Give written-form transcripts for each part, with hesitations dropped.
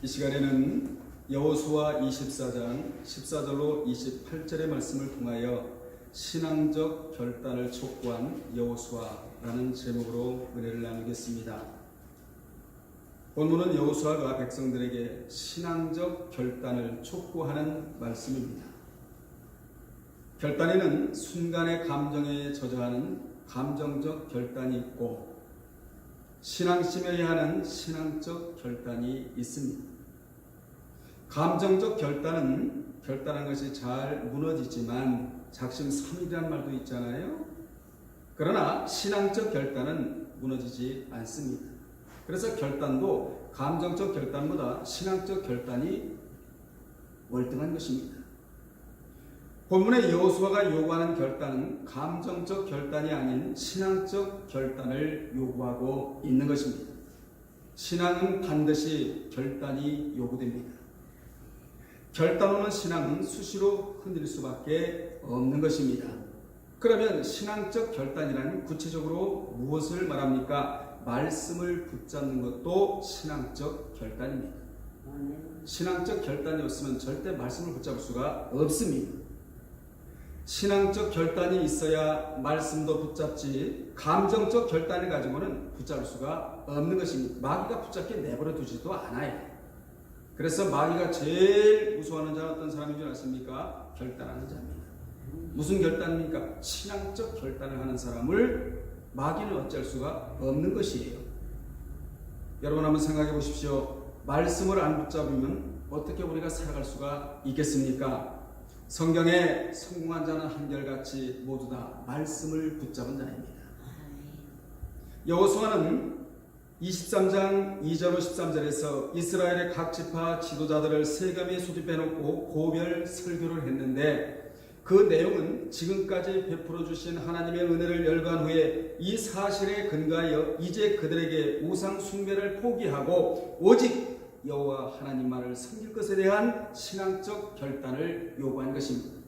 이 시간에는 여호수아 24장 14절로 28절의 말씀을 통하여 신앙적 결단을 촉구한 여호수아라는 제목으로 은혜를 나누겠습니다. 본문은 여호수아가 백성들에게 신앙적 결단을 촉구하는 말씀입니다. 결단에는 순간의 감정에 젖어하는 감정적 결단이 있고 신앙심에 하는 신앙적 결단이 있습니다. 감정적 결단은 결단한 것이 잘 무너지지만 작심삼일이란 말도 있잖아요. 그러나 신앙적 결단은 무너지지 않습니다. 그래서 결단도 감정적 결단보다 신앙적 결단이 월등한 것입니다. 본문의 여호수아가 요구하는 결단은 감정적 결단이 아닌 신앙적 결단을 요구하고 있는 것입니다. 신앙은 반드시 결단이 요구됩니다. 결단 없는 신앙은 수시로 흔들릴 수밖에 없는 것입니다. 그러면 신앙적 결단이라는 구체적으로 무엇을 말합니까? 말씀을 붙잡는 것도 신앙적 결단입니다. 신앙적 결단이 없으면 절대 말씀을 붙잡을 수가 없습니다. 신앙적 결단이 있어야 말씀도 붙잡지 감정적 결단을 가지고는 붙잡을 수가 없는 것입니다. 마귀가 붙잡게 내버려 두지도 않아요. 그래서 마귀가 제일 무서워하는 자는 어떤 사람인 줄 아십니까? 결단하는 자입니다. 무슨 결단입니까? 신앙적 결단을 하는 사람을 마귀는 어쩔 수가 없는 것이에요. 여러분 한번 생각해 보십시오. 말씀을 안 붙잡으면 어떻게 우리가 살아갈 수가 있겠습니까? 성경에 성공한 자는 한결같이 모두 다 말씀을 붙잡은 자입니다. 여호수아는 23장 2절 13절에서 이스라엘의 각 지파 지도자들을 세겜에 소집해 놓고 고별 설교를 했는데 그 내용은 지금까지 베풀어 주신 하나님의 은혜를 열거한 후에 이 사실에 근거하여 이제 그들에게 우상 숭배를 포기하고 오직 여호와 하나님만을 섬길 것에 대한 신앙적 결단을 요구한 것입니다.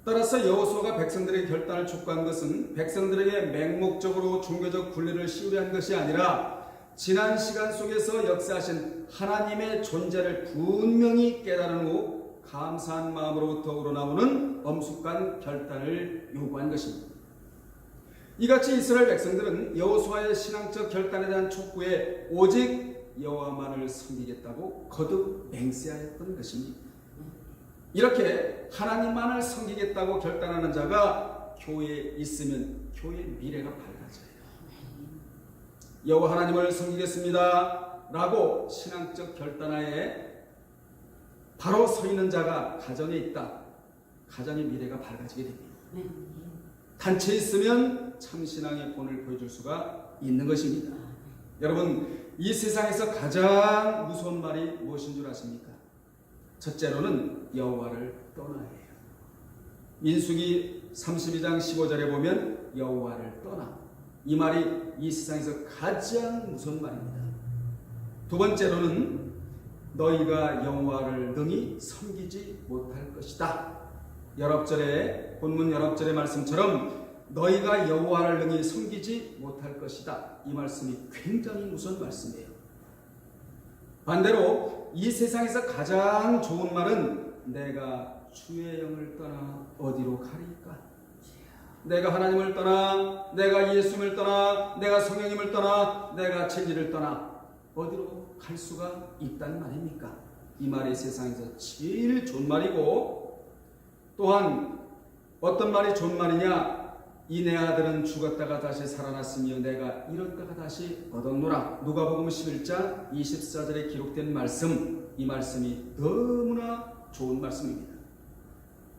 따라서 여호수아가 백성들의 결단을 촉구한 것은 백성들에게 맹목적으로 종교적 굴레를 씌우려 한 것이 아니라 지난 시간 속에서 역사하신 하나님의 존재를 분명히 깨달은 후 감사한 마음으로부터 우러나오는 엄숙한 결단을 요구한 것입니다. 이같이 이스라엘 백성들은 여호수아의 신앙적 결단에 대한 촉구에 오직 여호와만을 섬기겠다고 거듭 맹세하였던 것입니다. 이렇게 하나님만을 섬기겠다고 결단하는 자가 교회에 있으면 교회의 미래가 밝아져요. 여호와 하나님을 섬기겠습니다 라고 신앙적 결단하에 바로 서 있는 자가 가정에 있다. 가정의 미래가 밝아지게 됩니다. 단체에 있으면 참신앙의 본을 보여줄 수가 있는 것입니다. 여러분, 이 세상에서 가장 무서운 말이 무엇인 줄 아십니까? 첫째로는 여호와를 떠나예요. 민수기 32장 15절에 보면 여호와를 떠나, 이 말이 이 세상에서 가장 무서운 말입니다. 두 번째로는 너희가 여호와를 능히 섬기지 못할 것이다. 본문 19절의 말씀처럼 너희가 여호와를 능히 섬기지 못할 것이다. 이 말씀이 굉장히 무서운 말씀이에요. 반대로 이 세상에서 가장 좋은 말은 내가 주의 영을 떠나 어디로 가리까? 내가 하나님을 떠나, 내가 예수님을 떠나, 내가 성령님을 떠나, 내가 진리를 떠나 어디로 갈 수가 있다는 말입니까? 이 말이 세상에서 제일 좋은 말이고, 또한 어떤 말이 좋은 말이냐? 이 내 아들은 죽었다가 다시 살아났으며 내가 잃었다가 다시 얻었노라. 누가복음 11장 24절에 기록된 말씀, 이 말씀이 너무나 좋은 말씀입니다.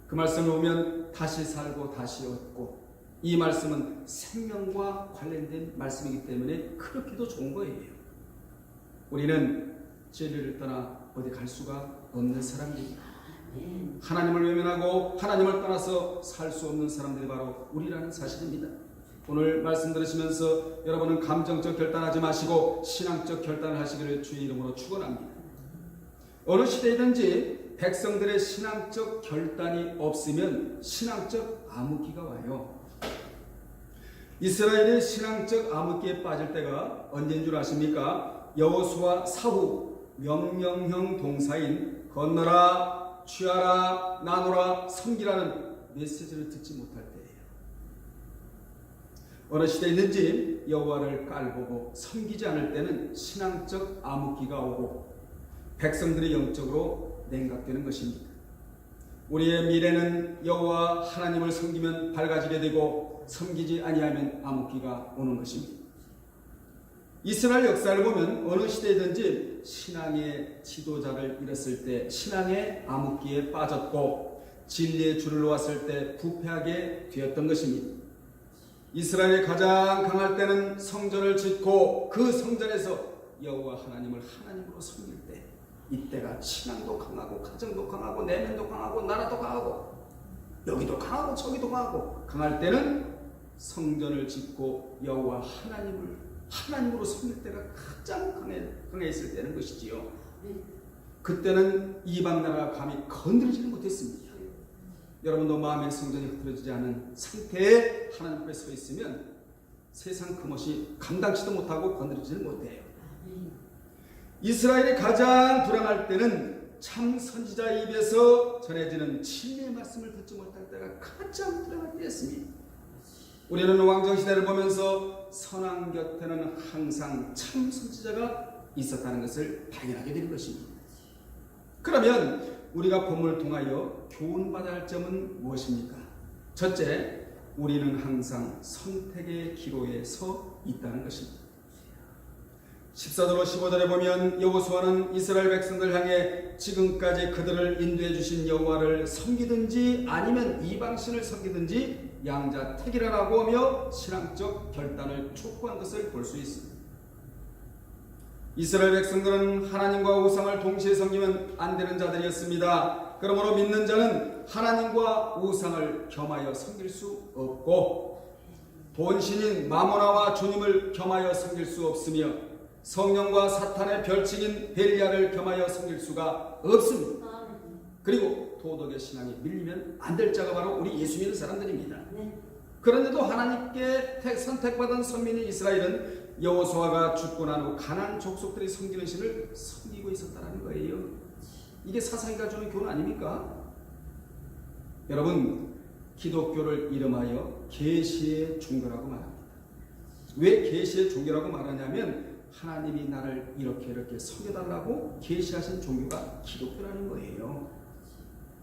그 말씀을 보면 다시 살고 다시 얻고, 이 말씀은 생명과 관련된 말씀이기 때문에 그렇게도 좋은 거예요. 우리는 진리를 떠나 어디 갈 수가 없는 사람입니다. 하나님을 외면하고 하나님을 떠나서 살 수 없는 사람들이 바로 우리라는 사실입니다. 오늘 말씀 들으시면서 여러분은 감정적 결단하지 마시고 신앙적 결단을 하시기를 주의 이름으로 축원합니다. 어느 시대이든지 백성들의 신앙적 결단이 없으면 신앙적 암흑기가 와요. 이스라엘의 신앙적 암흑기에 빠질 때가 언제인 줄 아십니까? 여호수아 사후 명령형 동사인 건너라, 취하라, 나누라, 섬기라는 메시지를 듣지 못할 때예요. 어느 시대였는지 여호와를 깔보고 섬기지 않을 때는 신앙적 암흑기가 오고 백성들이 영적으로 냉각되는 것입니다. 우리의 미래는 여호와 하나님을 섬기면 밝아지게 되고 섬기지 아니하면 암흑기가 오는 것입니다. 이스라엘 역사를 보면 어느 시대든지 신앙의 지도자를 잃었을 때 신앙의 암흑기에 빠졌고 진리의 줄을 놓았을 때 부패하게 되었던 것입니다. 이스라엘이 가장 강할 때는 성전을 짓고 그 성전에서 여호와 하나님을 하나님으로 섬길 때, 이때가 신앙도 강하고 가정도 강하고 내면도 강하고 나라도 강하고 여기도 강하고 저기도 강하고, 강할 때는 성전을 짓고 여호와 하나님을 하나님으로 섬길 때가 가장 강해 있을 때는 것이지요. 그때는 이방 나라가 감히 건드리지는 못했습니다. 여러분도 마음의 성전이 흐트러지지 않은 상태에 하나님 앞에 서 있으면 세상 금옷이 감당치도 못하고 건드리지를 못해요. 이스라엘이 가장 불안할 때는 참 선지자 입에서 전해지는 진리의 말씀을 듣지 못할 때가 가장 불안할 때였습니다. 우리는 왕정시대를 보면서 선왕 곁에는 항상 참 선지자가 있었다는 것을 발견하게 되는 것입니다. 그러면 우리가 본문을 통하여 교훈받아야 할 점은 무엇입니까? 첫째, 우리는 항상 선택의 기로에 서 있다는 것입니다. 14절로 15절에 보면 여호수아는 이스라엘 백성들 향해 지금까지 그들을 인도해 주신 여호와를 섬기든지 아니면 이방신을 섬기든지 양자택일하라고 하며 신앙적 결단을 촉구한 것을 볼 수 있습니다. 이스라엘 백성들은 하나님과 우상을 동시에 섬기면 안 되는 자들이었습니다. 그러므로 믿는 자는 하나님과 우상을 겸하여 섬길 수 없고 본신인 마모나와 주님을 겸하여 섬길 수 없으며 성령과 사탄의 별칭인 벨리알을 겸하여 섬길 수가 없습니다. 그리고 도덕의 신앙에 밀리면 안 될 자가 바로 우리 예수 믿는 사람들입니다. 그런데도 하나님께 선택받은 선민인 이스라엘은 여호수아가 죽고 난 후 가나안 족속들이 섬기는 신을 섬기고 있었다는 거예요. 이게 사상이가 주는 교훈 아닙니까? 여러분, 기독교를 이름하여 계시의 종교라고 말합니다. 왜 계시의 종교라고 말하냐면 하나님이 나를 이렇게 섬겨달라고 계시하신 종교가 기독교라는 거예요.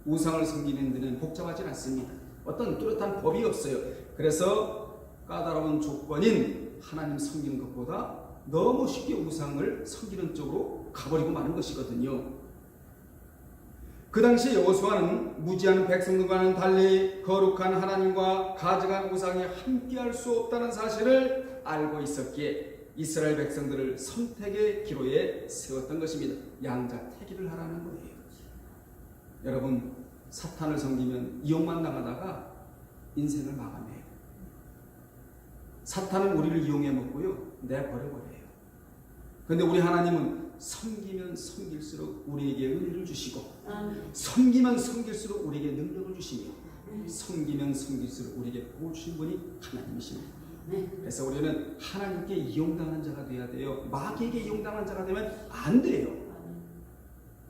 우상을 섬기는 데는 복잡하지 않습니다. 어떤 뚜렷한 법이 없어요. 그래서 까다로운 조건인 하나님 섬기는 것보다 너무 쉽게 우상을 섬기는 쪽으로 가버리고 마는 것이거든요. 그 당시 여호수아는 무지한 백성들과는 달리 거룩한 하나님과 가증한 우상이 함께할 수 없다는 사실을 알고 있었기에 이스라엘 백성들을 선택의 기로에 세웠던 것입니다. 양자택일을 하라는 거예요. 여러분, 사탄을 섬기면 이용만 당하다가 인생을 마감해요. 사탄은 우리를 이용해 먹고요, 내버려버려요. 그런데 우리 하나님은 섬기면 섬길수록 우리에게 은혜를 주시고 섬기면 섬길수록 우리에게 능력을 주시며 섬기면 섬길수록 우리에게 복 주신 분이 하나님이십니다. 그래서 우리는 하나님께 이용당한 자가 되어야 돼요. 마귀에게 이용당한 자가 되면 안 돼요.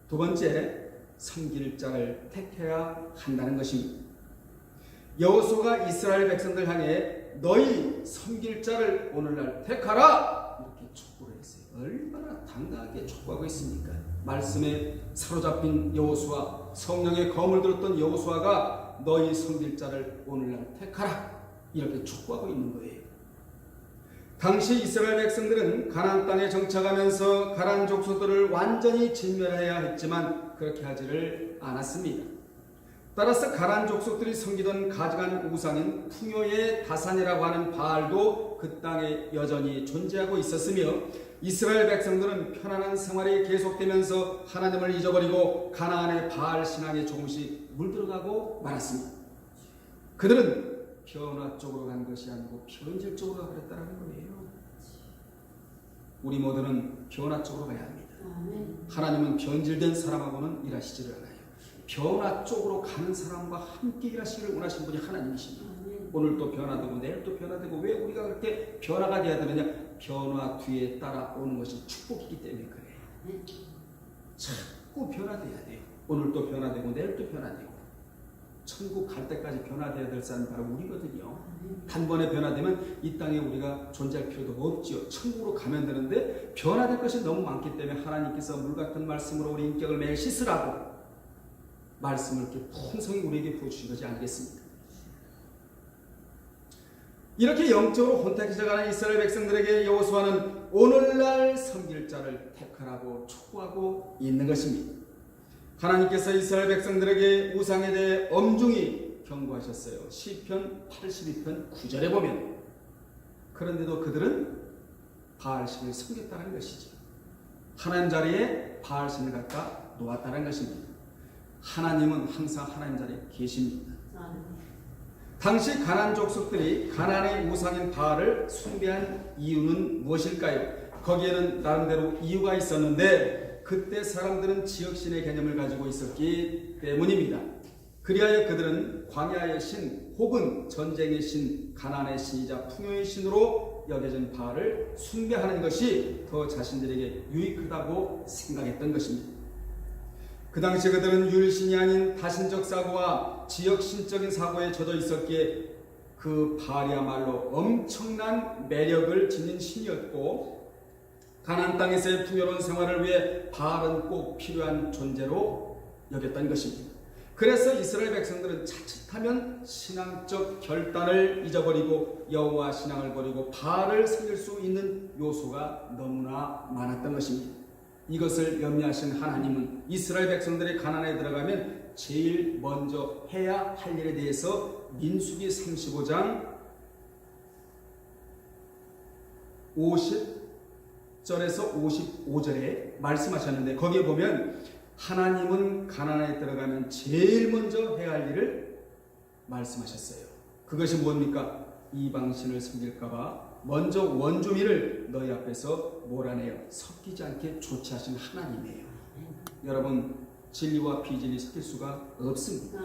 두 번째, 섬길 자를 택해야 한다는 것입니다. 여호수아가 이스라엘 백성들 향해 너희 섬길 자를 오늘날 택하라 이렇게 촉구를 했어요. 얼마나 당당하게 촉구하고 있습니까? 말씀에 사로잡힌 여호수아, 성령의 검을 들었던 여호수아가 너희 섬길 자를 오늘날 택하라 이렇게 촉구하고 있는 거예요. 당시 이스라엘 백성들은 가나안 땅에 정착하면서 가나안 족속들을 완전히 진멸해야 했지만 그렇게 하지를 않았습니다. 따라서 가나안 족속들이 섬기던 가증한 우상인 풍요의 다산이라고 하는 바알도 그 땅에 여전히 존재하고 있었으며 이스라엘 백성들은 편안한 생활이 계속되면서 하나님을 잊어버리고 가나안의 바알 신앙에 조금씩 물들어가고 말았습니다. 그들은 변화 쪽으로 간 것이 아니고 변질 쪽으로 가버렸다는 거예요. 우리 모두는 변화 쪽으로 가야 합니다. 하나님은 변질된 사람하고는 일하시지를 않아요. 변화 쪽으로 가는 사람과 함께 일하시기를 원하시는 분이 하나님이십니다. 오늘 또 변화되고 내일 또 변화되고 왜 우리가 그렇게 변화가 돼야 되느냐? 변화 뒤에 따라오는 것이 축복이기 때문에 그래요. 자꾸 변화돼야 돼요. 오늘도 변화되고 내일도 변화되고 천국 갈 때까지 변화돼야 될 사람이 바로 우리거든요. 단번에 변화되면 이 땅에 우리가 존재할 필요도 없죠. 천국으로 가면 되는데 변화될 것이 너무 많기 때문에 하나님께서 물 같은 말씀으로 우리 인격을 매일 씻으라고 말씀을 이렇게 풍성히 우리에게 부어주신 것이 아니겠습니까? 이렇게 영적으로 혼탁해져가는 이스라엘 백성들에게 여호수아는 오늘날 섬길 자를 택하라고 촉구하고 있는 것입니다. 하나님께서 이스라엘 백성들에게 우상에 대해 엄중히 경고하셨어요. 시편 82편 9절에 보면 그런데도 그들은 바알신을 섬겼다는 것이죠. 하나님 자리에 바알신을 갖다 놓았다는 것입니다. 하나님은 항상 하나님 자리에 계십니다. 당시 가나안 족속들이 가나안의 우상인 바알을 숭배한 이유는 무엇일까요? 거기에는 나름대로 이유가 있었는데 그때 사람들은 지역신의 개념을 가지고 있었기 때문입니다. 그리하여 그들은 광야의 신 혹은 전쟁의 신, 가나안의 신이자 풍요의 신으로 여겨진 바알을 숭배하는 것이 더 자신들에게 유익하다고 생각했던 것입니다. 그 당시 그들은 유일신이 아닌 다신적 사고와 지역신적인 사고에 젖어 있었기에 그 바알이야말로 엄청난 매력을 지닌 신이었고 가나안 땅에서의 풍요로운 생활을 위해 바알은 꼭 필요한 존재로 여겼던 것입니다. 그래서 이스라엘 백성들은 자칫하면 신앙적 결단을 잊어버리고 여호와 신앙을 버리고 바알을 섬길 수 있는 요소가 너무나 많았던 것입니다. 이것을 염려하신 하나님은 이스라엘 백성들이 가나안에 들어가면 제일 먼저 해야 할 일에 대해서 민수기 35장 50절에서 55절에 말씀하셨는데 거기에 보면 하나님은 가나안에 들어가면 제일 먼저 해야 할 일을 말씀하셨어요. 그것이 뭡니까? 이방신을 섬길까봐 먼저 원주민을 너희 앞에서 몰아내어 섞이지 않게 조치하신 하나님이에요. 여러분, 진리와 비진리 섞일 수가 없습니다.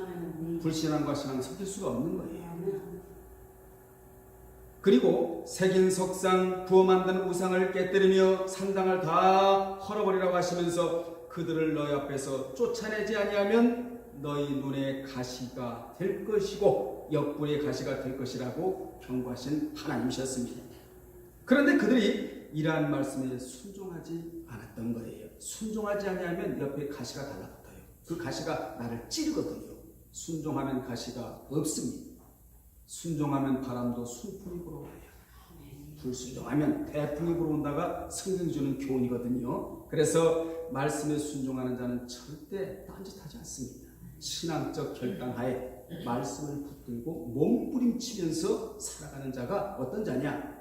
불신앙과 신앙 섞일 수가 없는 거예요. 그리고 새긴 석상, 부어 만든 우상을 깨뜨리며 산당을 다 헐어버리라고 하시면서 그들을 너희 앞에서 쫓아내지 아니하면 너희 눈에 가시가 될 것이고 옆구리에 가시가 될 것이라고 경고하신 하나님이셨습니다. 그런데 그들이 이러한 말씀에 순종하지 않았던 거예요. 순종하지 아니하면 옆에 가시가 달라붙어요. 그 가시가 나를 찌르거든요. 순종하면 가시가 없습니다. 순종하면 바람도 순풍이 불어와요. 불순종하면 태풍이 불어온다가 성경이 주는 교훈이거든요. 그래서 말씀에 순종하는 자는 절대 딴짓하지 않습니다. 신앙적 결단하에 말씀을 붙들고 몸부림치면서 살아가는 자가 어떤 자냐?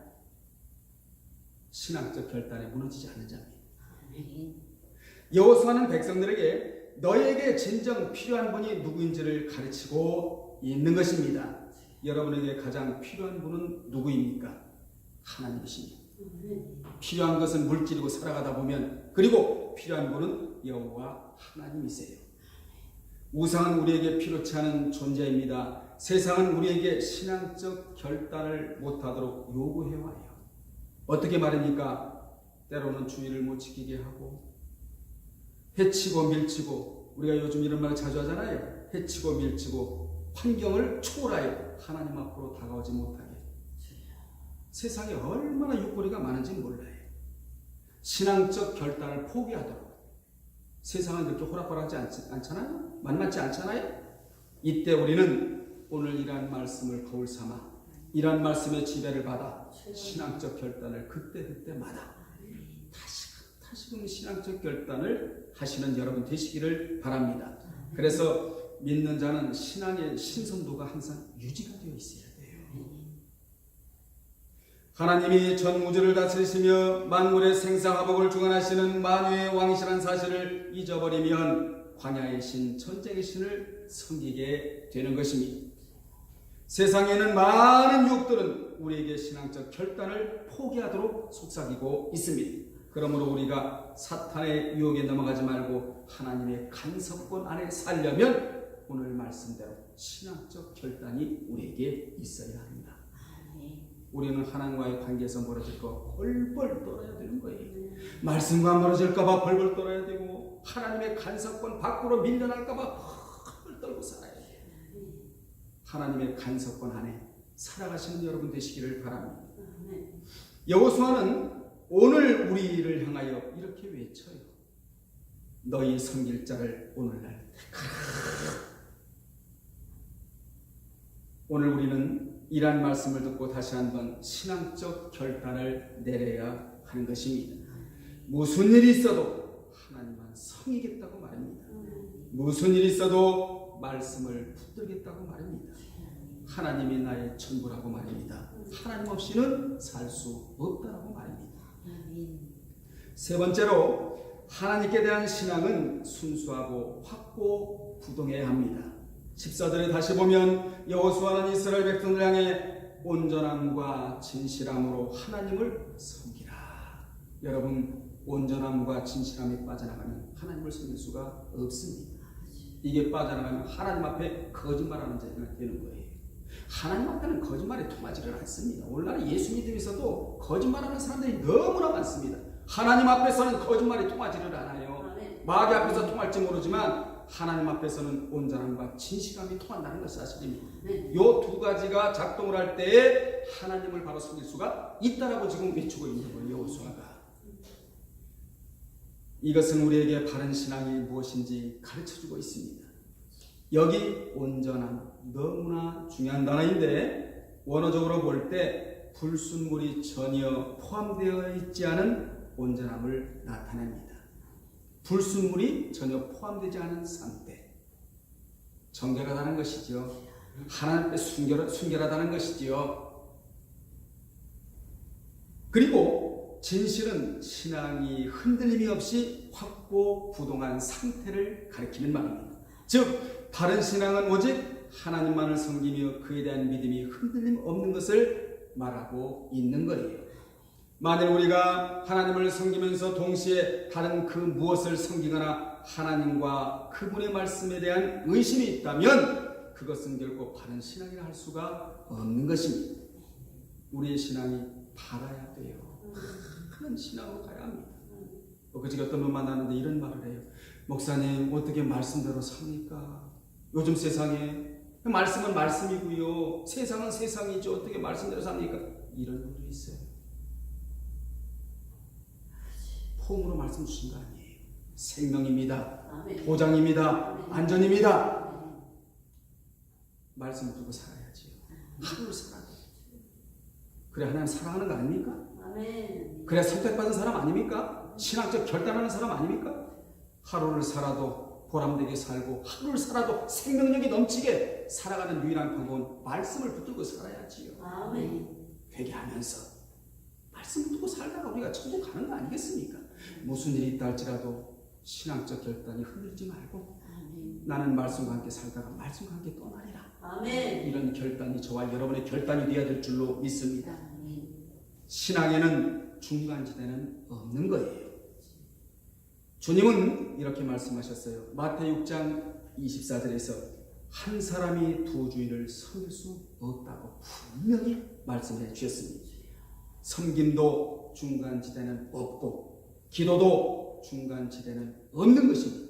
신앙적 결단에 무너지지 않는 자입니다. 여호수아는 백성들에게 너희에게 진정 필요한 분이 누구인지를 가르치고 있는 것입니다. 여러분에게 가장 필요한 분은 누구입니까? 하나님이십니다. 필요한 것은 물질이고 살아가다 보면 그리고 필요한 분은 여호와 하나님이세요. 우상은 우리에게 필요치 않은 존재입니다. 세상은 우리에게 신앙적 결단을 못하도록 요구해와요. 어떻게 말입니까? 때로는 주의를 못 지키게 하고 해치고 밀치고 우리가 요즘 이런 말을 자주 하잖아요. 해치고 밀치고 환경을 초월하여 하나님 앞으로 다가오지 못하게. 세상에 얼마나 육거리가 많은지 몰라요. 신앙적 결단을 포기하도록. 세상은 그렇게 호락호락하지 않잖아요? 만만치 않잖아요? 이때 우리는 오늘 이러한 말씀을 거울 삼아 이러한 말씀의 지배를 받아 신앙적 결단을 그때마다 다시금 신앙적 결단을 하시는 여러분 되시기를 바랍니다. 그래서 믿는 자는 신앙의 신선도가 항상 유지가 되어 있어야 돼요. 하나님이 전 우주를 다스리시며 만물의 생사화복을 주관하시는 만유의 왕이시라는 사실을 잊어버리면 광야의 신, 전쟁의 신을 섬기게 되는 것입니다. 세상에는 많은 유혹들은 우리에게 신앙적 결단을 포기하도록 속삭이고 있습니다. 그러므로 우리가 사탄의 유혹에 넘어가지 말고 하나님의 간섭권 안에 살려면 오늘 말씀대로 신앙적 결단이 우리에게 있어야 합니다. 우리는 하나님과의 관계에서 멀어질까 봐 벌벌 떨어야 되는 거예요. 말씀과 멀어질까 봐 벌벌 떨어야 되고 하나님의 간섭권 밖으로 밀려날까 봐 벌벌 떨고 살아야 돼요. 하나님의 간섭권 안에 살아가시는 여러분 되시기를 바랍니다. 여호수아는 오늘 우리를 향하여 이렇게 외쳐요. 너희 섬길 자를 오늘날 택하라. 오늘 우리는 이러한 말씀을 듣고 다시 한번 신앙적 결단을 내려야 하는 것입니다. 무슨 일이 있어도 하나님만 섬기겠다고 말합니다. 무슨 일이 있어도 말씀을 붙들겠다고 말합니다. 하나님이 나의 전부라고 말입니다. 하나님 없이는 살 수 없다라고 말입니다. 세 번째로 하나님께 대한 신앙은 순수하고 확고부동해야 합니다. 14절에 다시 보면 여호수아는 이스라엘 백성을 향해 온전함과 진실함으로 하나님을 섬기라. 여러분, 온전함과 진실함이 빠져나가면 하나님을 섬길 수가 없습니다. 이게 빠져나가면 하나님 앞에 거짓말하는 자가 되는 거예요. 하나님 앞에는 거짓말이 통하지를 않습니다. 오늘날 예수 믿음에서도 거짓말하는 사람들이 너무나 많습니다. 하나님 앞에서는 거짓말이 통하지를 않아요. 마귀 앞에서 통할지 모르지만 하나님 앞에서는 온전함과 진실함이 통한다는 것이 사실입니다. 이 두 가지가 작동을 할 때에 하나님을 바로 섬길 수가 있다라고 지금 외치고 있는 거예요. 여호수아가. 이것은 우리에게 바른 신앙이 무엇인지 가르쳐주고 있습니다. 여기 온전함 너무나 중요한 단어인데 원어적으로 볼 때 불순물이 전혀 포함되어 있지 않은 온전함을 나타냅니다. 불순물이 전혀 포함되지 않은 상태. 정결하다는 것이죠. 하나님 앞에 순결하다는 것이지요. 그리고 진실은 신앙이 흔들림이 없이 확고부동한 상태를 가리키는 말입니다. 즉 바른 신앙은 오직 하나님만을 섬기며 그에 대한 믿음이 흔들림 없는 것을 말하고 있는 거예요. 만일 우리가 하나님을 섬기면서 동시에 다른 그 무엇을 섬기거나 하나님과 그분의 말씀에 대한 의심이 있다면 그것은 결코 바른 신앙이라 할 수가 없는 것입니다. 우리의 신앙이 바라야 돼요. 그런 신앙으로 가야 합니다. 그저께 어떤 분 만났는데 이런 말을 해요. 목사님, 어떻게 말씀대로 삽니까? 요즘 세상에 말씀은 말씀이고요, 세상은 세상이죠. 어떻게 말씀대로 삽니까? 이런 분도 있어요. 폼으로 말씀 주신 거 아니에요. 생명입니다. 보장입니다. 안전입니다. 말씀을 두고 살아야지요. 하루를 살아야 돼요. 그래 하나님 사랑하는 거 아닙니까? 그래 선택받은 사람 아닙니까? 신앙적 결단하는 사람 아닙니까? 하루를 살아도 보람되게 살고 하루를 살아도 생명력이 넘치게 살아가는 유일한 방법은 말씀을 붙들고 살아야지요. 되게 하면서 말씀 두고 살다가 우리가 천국 가는 거 아니겠습니까? 무슨 일이 있다 할지라도 신앙적 결단이 흔들지 말고 나는 말씀과 함께 살다가 말씀과 함께 떠나리라. 이런 결단이 저와 여러분의 결단이 되어야 될 줄로 믿습니다. 신앙에는 중간지대는 없는 거예요. 주님은 이렇게 말씀하셨어요. 마태복음 6장 24절에서 한 사람이 두 주인을 섬길 수 없다고 분명히 말씀해 주셨습니다. 섬김도 중간지대는 없고 기도도 중간지대는 없는 것입니다.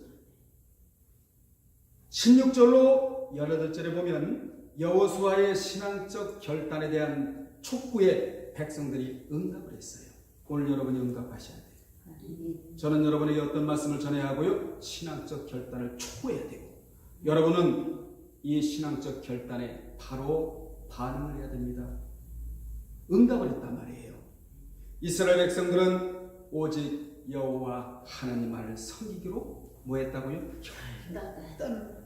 16절로 18절에 보면 여호수아의 신앙적 결단에 대한 촉구에 백성들이 응답을 했어요. 오늘 여러분이 응답하셔야 돼요. 저는 여러분에게 어떤 말씀을 전해야 하고요, 신앙적 결단을 촉구해야 되고 여러분은 이 신앙적 결단에 바로 반응을 해야 됩니다. 응답을 했단 말이에요. 이스라엘 백성들은 오직 여호와 하나님만을 섬기기로 뭐 했다고요? 결단을.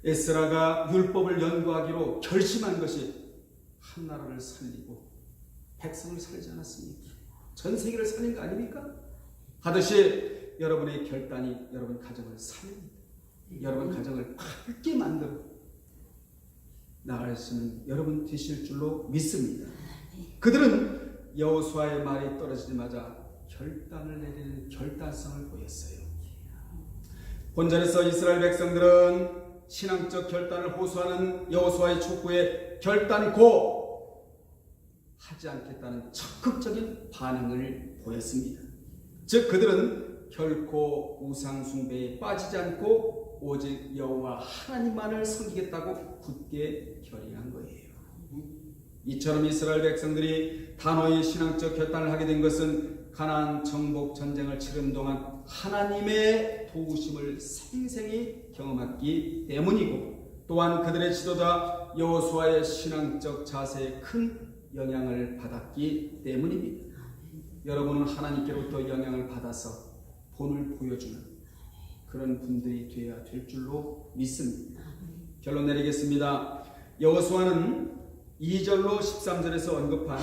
에스라가 율법을 연구하기로 결심한 것이 한 나라를 살리고 백성을 살리지 않았습니까? 전 세계를 살린 거 아닙니까? 하듯이 여러분의 결단이 여러분 가정을 살립니다. 여러분 가정을 밝게 만들어 나갈 수 있는 여러분 되실 줄로 믿습니다. 그들은 여호수아의 말이 떨어지자마자 결단을 내리는 결단성을 보였어요. 본절에서 이스라엘 백성들은 신앙적 결단을 호소하는 여호수아의 촉구에 결단코 하지 않겠다는 적극적인 반응을 보였습니다. 즉 그들은 결코 우상 숭배에 빠지지 않고 오직 여호와 하나님만을 섬기겠다고 굳게 결의한 거예요. 이처럼 이스라엘 백성들이 단호히 신앙적 결단을 하게 된 것은 가나안 정복 전쟁을 치른 동안 하나님의 도우심을 생생히 경험했기 때문이고, 또한 그들의 지도자 여호수아의 신앙적 자세에 큰 영향을 받았기 때문입니다. 여러분은 하나님께로부터 영향을 받아서 본을 보여주는 그런 분들이 되어야 될 줄로 믿습니다. 결론 내리겠습니다. 여호수아는 2절로 13절에서 언급한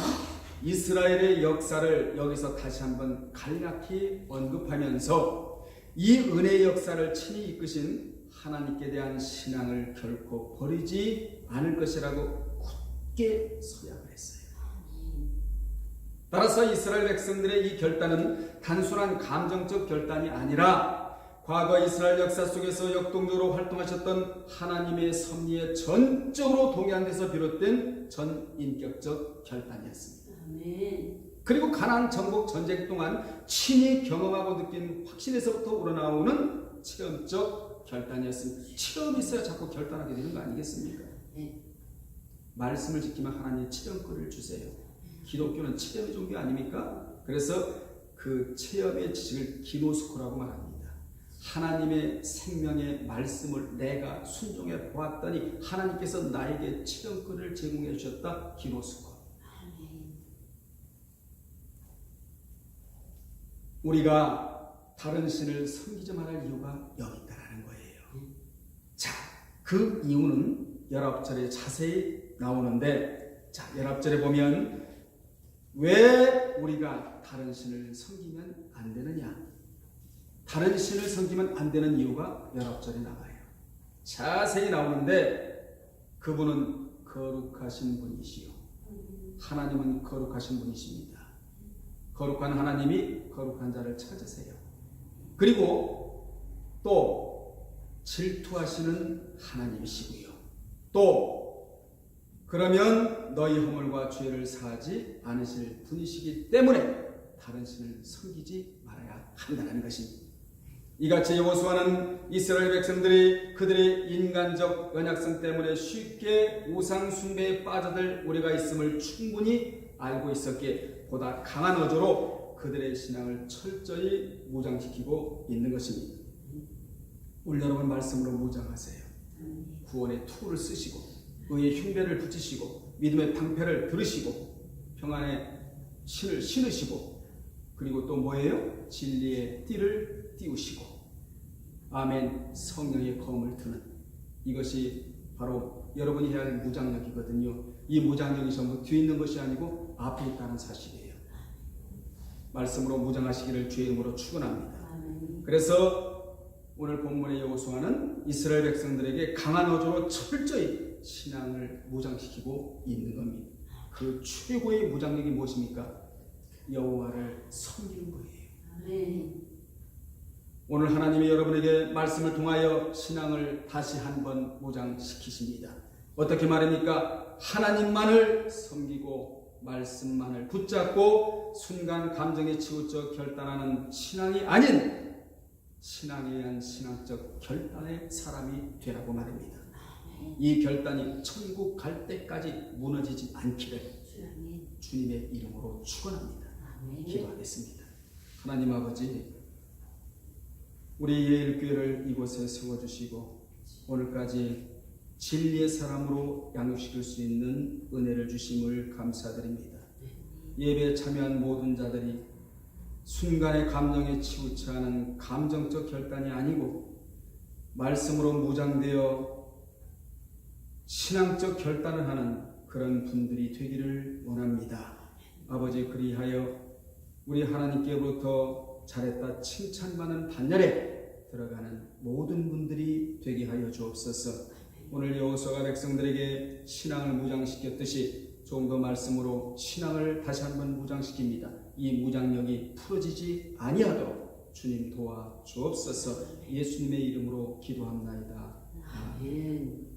이스라엘의 역사를 여기서 다시 한번 간략히 언급하면서 이 은혜의 역사를 친히 이끄신 하나님께 대한 신앙을 결코 버리지 않을 것이라고 굳게 서약을 했어요. 따라서 이스라엘 백성들의 이 결단은 단순한 감정적 결단이 아니라 과거 이스라엘 역사 속에서 역동적으로 활동하셨던 하나님의 섭리에 전적으로 동의한 데서 비롯된 전인격적 결단이었습니다. 그리고 가나안 정복 전쟁 동안 친히 경험하고 느낀 확신에서부터 우러나오는 체험적 결단이었습니다. 체험이 있어야 자꾸 결단하게 되는 거 아니겠습니까? 말씀을 지키면 하나님 체험권을 주세요. 기독교는 체험의 종교 아닙니까? 그래서 그 체험의 지식을 기노스코라고 말합니다. 하나님의 생명의 말씀을 내가 순종해 보았더니 하나님께서 나에게 체험권을 제공해 주셨다. 기노스코. 우리가 다른 신을 섬기지 말할 이유가 여기 있다는 거예요. 자, 그 이유는 19절에 자세히 나오는데, 자, 19절에 보면 왜 우리가 다른 신을 섬기면 안 되느냐? 다른 신을 섬기면 안 되는 이유가 19절에 나와요. 자세히 나오는데 그분은 거룩하신 분이시요. 하나님은 거룩하신 분이십니다. 거룩한 하나님이 거룩한 자를 찾으세요. 그리고 또 질투하시는 하나님이시고요. 또 그러면 너희 허물과 죄를 사하지 않으실 분이시기 때문에 다른 신을 섬기지 말아야 한다는 것입니다. 이같이 여호수아는 이스라엘 백성들이 그들의 인간적 연약성 때문에 쉽게 우상 숭배에 빠져들 우려가 있음을 충분히 알고 있었기에 보다 강한 어조로 그들의 신앙을 철저히 무장시키고 있는 것입니다. 오늘 여러분 말씀으로 무장하세요. 구원의 투구를 쓰시고 의의 흉배를 붙이시고 믿음의 방패를 들으시고 평안의 신을 신으시고 그리고 또 뭐예요? 진리의 띠를 띄우시고 아멘 성령의 검을 드는 이것이 바로 여러분이 해야 할 무장력이거든요. 이 무장력이 전부 뒤에 있는 것이 아니고 앞에 있다는 사실이에요. 말씀으로 무장하시기를 주의 이름으로 축원합니다. 그래서 오늘 본문의 여호수아는 이스라엘 백성들에게 강한 어조로 철저히 신앙을 무장시키고 있는 겁니다. 그 최고의 무장력이 무엇입니까? 여호와를 섬기는 거예요. 오늘 하나님이 여러분에게 말씀을 통하여 신앙을 다시 한번 무장시키십니다. 어떻게 말입니까? 하나님만을 섬기고 말씀만을 붙잡고 순간 감정에 치우쳐 결단하는 신앙이 아닌 신앙에 의한 신앙적 결단의 사람이 되라고 말입니다. 이 결단이 천국 갈 때까지 무너지지 않기를 주님의 이름으로 축원합니다. 기도하겠습니다. 하나님 아버지, 우리 예일교회를 이곳에 세워주시고 오늘까지 진리의 사람으로 양육시킬 수 있는 은혜를 주심을 감사드립니다. 예배에 참여한 모든 자들이 순간의 감정에 치우쳐 하는 감정적 결단이 아니고 말씀으로 무장되어 신앙적 결단을 하는 그런 분들이 되기를 원합니다. 아버지, 그리하여 우리 하나님께로부터 잘했다 칭찬받는 반열에 들어가는 모든 분들이 되게 하여 주옵소서. 오늘 여호수아가 백성들에게 신앙을 무장시켰듯이 좀 더 말씀으로 신앙을 다시 한번 무장시킵니다. 이 무장력이 풀어지지 아니하도록 주님 도와 주옵소서. 예수님의 이름으로 기도합나이다. 아멘.